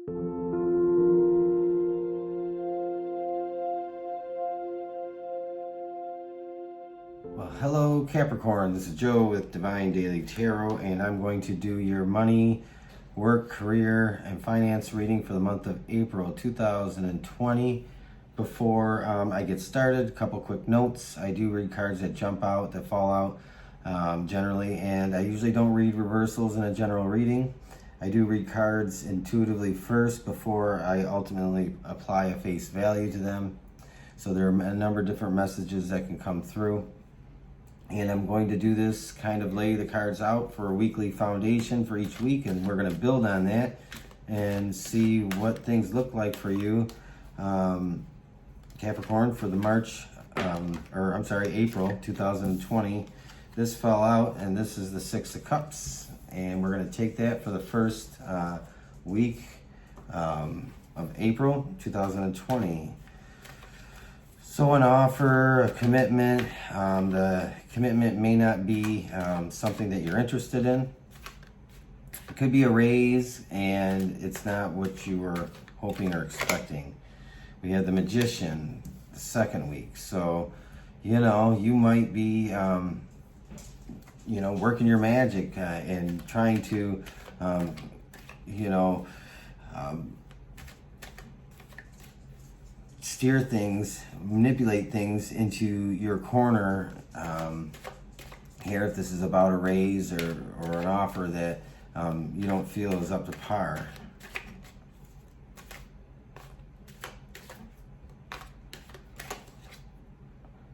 Well, hello Capricorn, this is Joe with Divine Daily Tarot, and I'm going to do your money, work, career, and finance reading for the month of April 2020. Before I get started, a couple quick notes. I do read cards that jump out, that fall out generally, and I usually don't read reversals in a general reading. I do read cards intuitively first before I ultimately apply a face value to them. So there are a number of different messages that can come through. And I'm going to do this, kind of lay the cards out for a weekly foundation for each week, and we're going to build on that and see what things look like for you, Capricorn, for the April 2020. This fell out, and this is the Six of Cups, and we're going to take that for the first week of April 2020. So an offer, a commitment, the commitment may not be something that you're interested in. It could be a raise and it's not what you were hoping or expecting. We had the Magician the second week. So, you might be, working your magic and trying to, steer things, manipulate things into your corner here, if this is about a raise or an offer that you don't feel is up to par.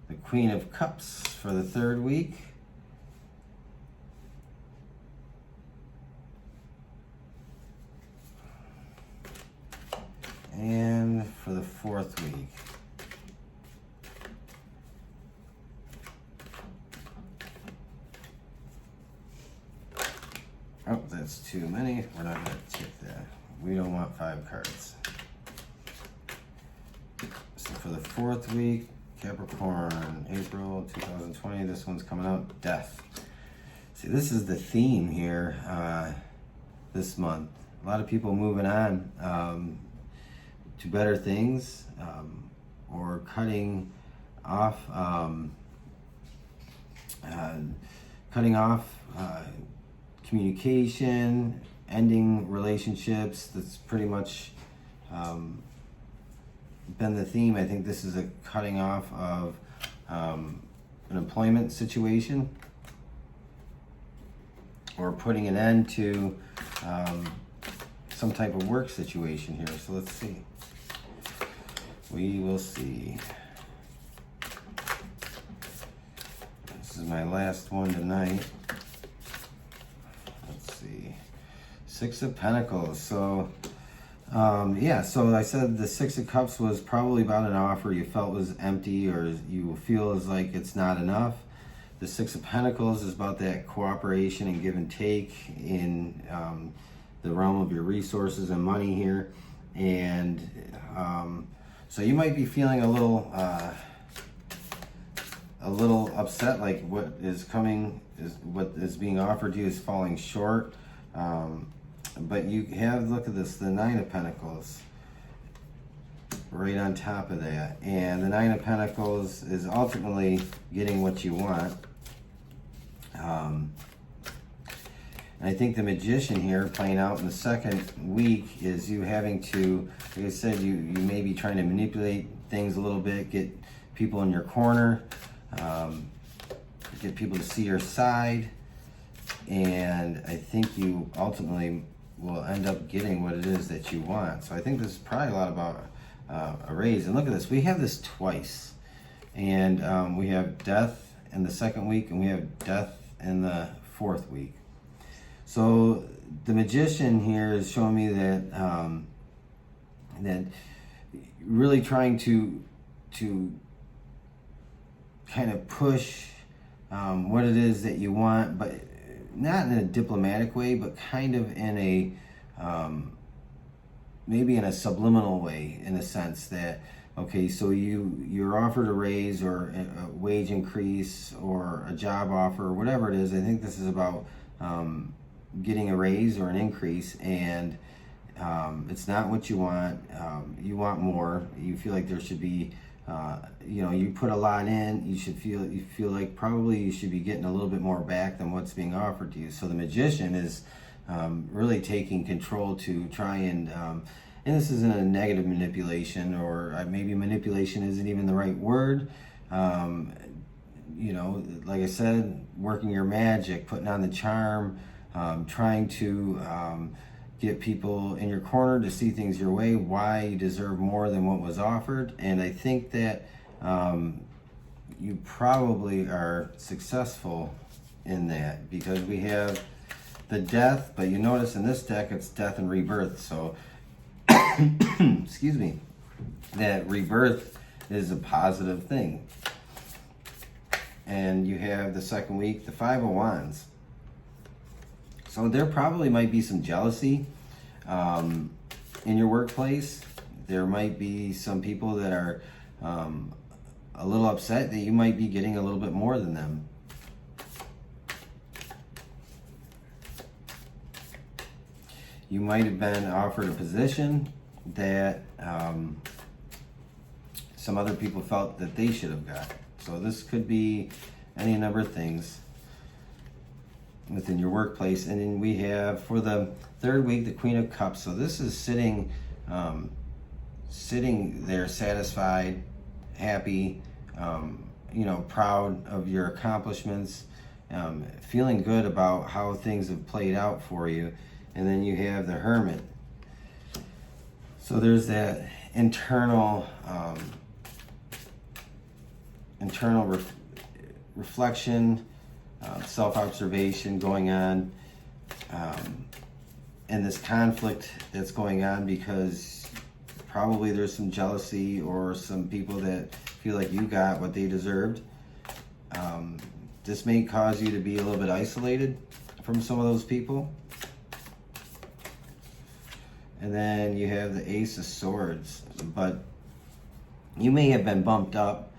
The Queen of Cups for the third week. And for the fourth week. Oh, that's too many. We're not going to take that. We don't want 5 cards. So for the fourth week, Capricorn, April 2020, this one's coming out, Death. See, this is the theme here this month. A lot of people moving on to better things, or cutting off communication, ending relationships. That's pretty much been the theme. I think this is a cutting off of an employment situation, or putting an end to some type of work situation here. So let's see. We will see. This is my last one tonight. Let's see. Six of Pentacles. So, so I said the Six of Cups was probably about an offer you felt was empty, or you feel as like it's not enough. The Six of Pentacles is about that cooperation and give and take in the realm of your resources and money here. And so you might be feeling a little upset, like what is being offered to you is falling short. But you have, look at this, the Nine of Pentacles right on top of that. And the Nine of Pentacles is ultimately getting what you want. And I think the Magician here playing out in the second week is you having to, like I said, you may be trying to manipulate things a little bit, get people in your corner, get people to see your side, and I think you ultimately will end up getting what it is that you want. So I think this is probably a lot about a raise. And look at this, we have this twice. And we have Death in the second week, and we have Death in the fourth week. So the Magician here is showing me that that really trying to kind of push what it is that you want, but not in a diplomatic way, but kind of in a maybe in a subliminal way, in a sense that, okay, so you're offered a raise or a wage increase or a job offer or whatever it is. I think this is about getting a raise or an increase, and It's not what you want. You want more. You feel like there should be, you put a lot in. You feel like probably you should be getting a little bit more back than what's being offered to you. So the Magician is really taking control to try and this isn't a negative manipulation, or maybe manipulation isn't even the right word. Like I said, working your magic, putting on the charm, trying to get people in your corner to see things your way, why you deserve more than what was offered. And I think that you probably are successful in that, because we have the Death, but you notice in this deck it's death and rebirth. So excuse me, that rebirth is a positive thing. And you have the second week, the Five of Wands. So there probably might be some jealousy in your workplace. There might be some people that are a little upset that you might be getting a little bit more than them. You might have been offered a position that some other people felt that they should have got. So this could be any number of things within your workplace. And then we have, for the third week, the Queen of Cups. So this is sitting there satisfied, happy, proud of your accomplishments, feeling good about how things have played out for you. And then you have the Hermit. So there's that internal reflection, self-observation going on, and this conflict that's going on because probably there's some jealousy or some people that feel like you got what they deserved. This may cause you to be a little bit isolated from some of those people. And then you have the Ace of Swords, but you may have been bumped up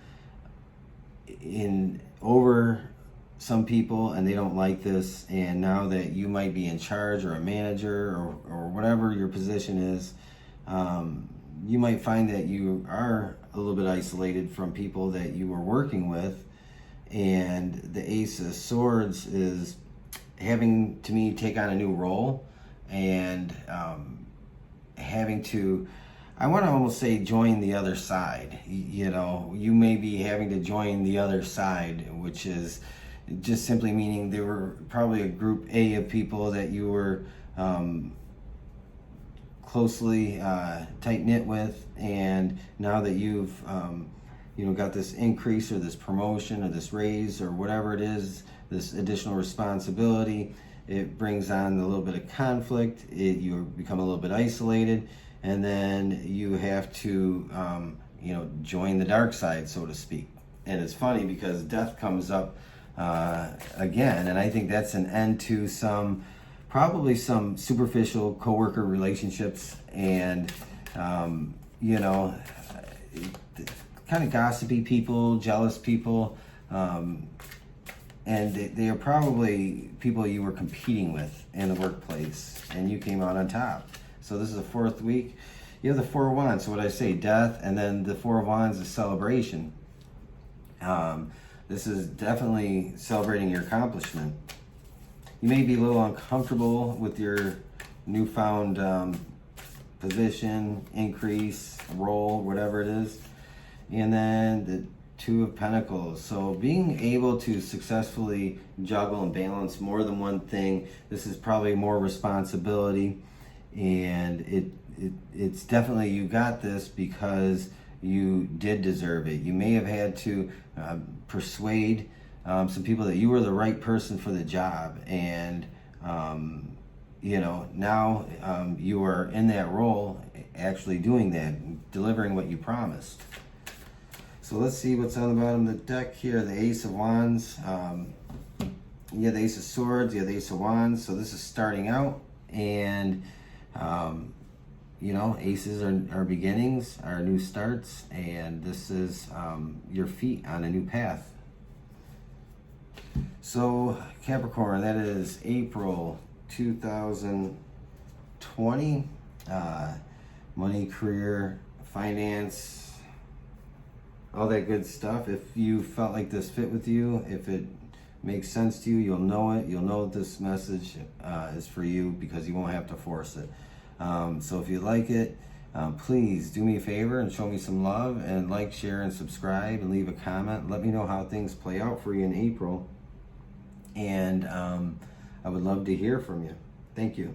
over some people and they don't like this, and now that you might be in charge or a manager or whatever your position is, you might find that you are a little bit isolated from people that you were working with. And the Ace of Swords is having, to me, take on a new role and having to, I want to almost say, join the other side. You may be having to join the other side, which is just simply meaning there were probably a group A of people that you were closely tight-knit with, and now that you've got this increase or this promotion or this raise or whatever it is, this additional responsibility, it brings on a little bit of conflict. You become a little bit isolated, and then you have to join the dark side, so to speak. And it's funny because death comes up again, and I think that's an end to probably some superficial coworker relationships, and kind of gossipy people, jealous people, and they are probably people you were competing with in the workplace, and you came out on top. So this is the fourth week. You have the Four of Wands. So what I say, death, and then the Four of Wands is celebration. This is definitely celebrating your accomplishment. You may be a little uncomfortable with your newfound position, increase, role, whatever it is. And then the Two of Pentacles. So being able to successfully juggle and balance more than one thing, this is probably more responsibility, and it's definitely, you got this because you did deserve it. You may have had to persuade some people that you were the right person for the job, and now you are in that role, actually doing that, delivering what you promised. So let's see what's on the bottom of the deck here. The Ace of Wands. You have the Ace of Swords. You have the Ace of Wands. So this is starting out, and aces are beginnings, are new starts, and this is your feet on a new path. So Capricorn, that is April 2020. money, career, finance, all that good stuff. If you felt like this fit with you, if it makes sense to you, you'll know it. You'll know this message is for you because you won't have to force it. So if you like it, please do me a favor and show me some love and like, share, and subscribe and leave a comment. Let me know how things play out for you in April. And I would love to hear from you. Thank you.